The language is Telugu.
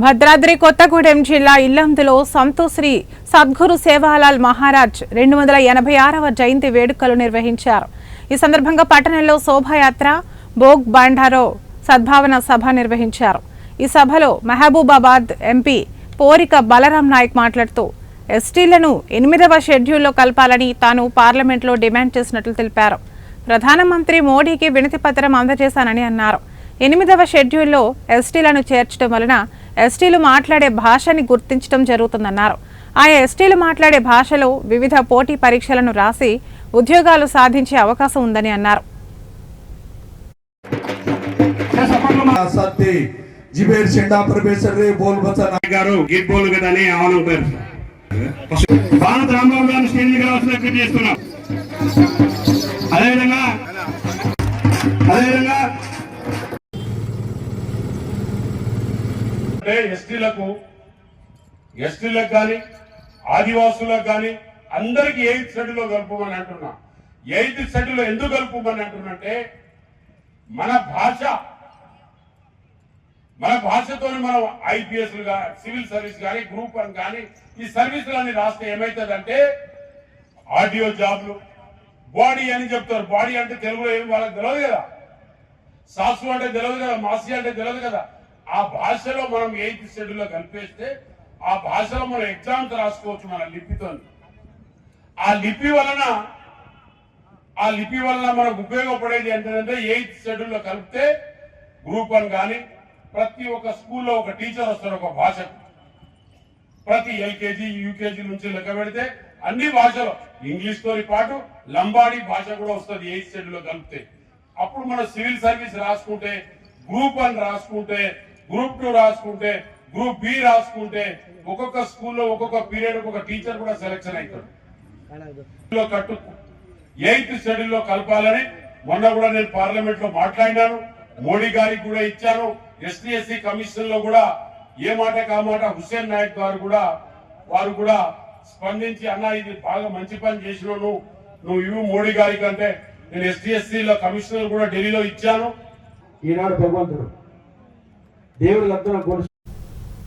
భద్రాద్రి కొత్తగూడెం జిల్లా ఇల్లందులో సంతు శ్రీ సద్గురు సేవాలాల్ మహారాజ్ 286వ జయంతి వేడుకలు నిర్వహించారు. ఈ సందర్భంగా పట్టణంలో శోభాయాత్ర, భోగ్ బండారో సద్భావన సభ నిర్వహించారు. ఈ సభలో మహబూబాబాద్ ఎంపీ పోరిక బలరాం నాయక్ మాట్లాడుతూ ఎస్టీలను 8వ షెడ్యూల్లో కలపాలని తాను పార్లమెంట్లో డిమాండ్ చేసినట్లు తెలిపారు. ప్రధానమంత్రి మోడీకి వినతి పత్రం అందజేశానని అన్నారు. 8వ షెడ్యూల్లో ఎస్టీలను చేర్చడం వలన ఎస్టీలు మాట్లాడే భాషని గుర్తించడం జరుగుతుందన్నారు. ఆయా ఎస్టీలు మాట్లాడే భాషలో వివిధ పోటీ పరీక్షలను రాసి ఉద్యోగాలు సాధించే అవకాశం ఉందని అన్నారు. ఎస్టీలకు కానీ ఆదివాసులకు కానీ అందరికి 8th షెడ్యూల్లో కలుపుమని అంటున్నా. 8th షెడ్యూల్లో ఎందుకు కలుపుమని అంటున్నంటే మన భాషతో మనం ఐపీఎస్ సివిల్ సర్వీస్ కానీ గ్రూప్ 1 కానీ ఈ సర్వీసులన్నీ రాస్తే ఏమవుతుందంటే ఆడియో జాబ్లు బాడీ అని చెప్తారు. బాడీ అంటే తెలుగులో ఏమి వాళ్ళకి తెలియదు కదా, సాసు అంటే తెలియదు కదా, మాసి అంటే తెలియదు కదా. ఆ భాషలో మనం 8th షెడ్యూల్లో కలిపేస్తే ఆ భాషలో మనం ఎగ్జామ్స్ రాసుకోవచ్చు మన లిపితో. ఆ లిపి వలన మనకు ఉపయోగపడేది ఏంటంటే 8th షెడ్యూల్లో కలిపితే గ్రూప్ 1 కానీ ప్రతి ఒక్క స్కూల్లో ఒక టీచర్ వస్తారు ఒక భాషకు. ప్రతి ఎల్కేజీ యూకేజీ నుంచి లెక్క పెడితే అన్ని భాషలు ఇంగ్లీష్ తో పాటు లంబాడీ భాష కూడా వస్తుంది 8th షెడ్యూల్లో కలిపితే. అప్పుడు మనం సివిల్ సర్వీస్ రాసుకుంటే, గ్రూప్ 1 రాసుకుంటే, గ్రూప్ 2 రాసుకుంటే, గ్రూప్ బి రాసుకుంటే ఒక్కొక్క స్కూల్లో ఒక్కొక్క పీరియడ్ ఒక టీచర్ కూడా సెలెక్షన్ అవుతాడు. 8th షెడ్యూల్లో కలపాలని మొన్న కూడా నేను పార్లమెంట్ లో మాట్లాడినాను. మోడీ గారికి కూడా ఇచ్చాను. ఎస్టీ కమిషన్ లో కూడా ఏ మాట కామాట హుస్సేన్ నాయక్ గారు కూడా వారు కూడా స్పందించి అన్న ఇది బాగా మంచి పని చేసినావు నువ్వు ఇవి మోడీ గారికి అంటే నేను ఎస్టీఎస్సీలో కమిషనర్ కూడా ఢిల్లీలో ఇచ్చాను. ఈనాడు భగవంతుడు దేవుడు లబ్ధన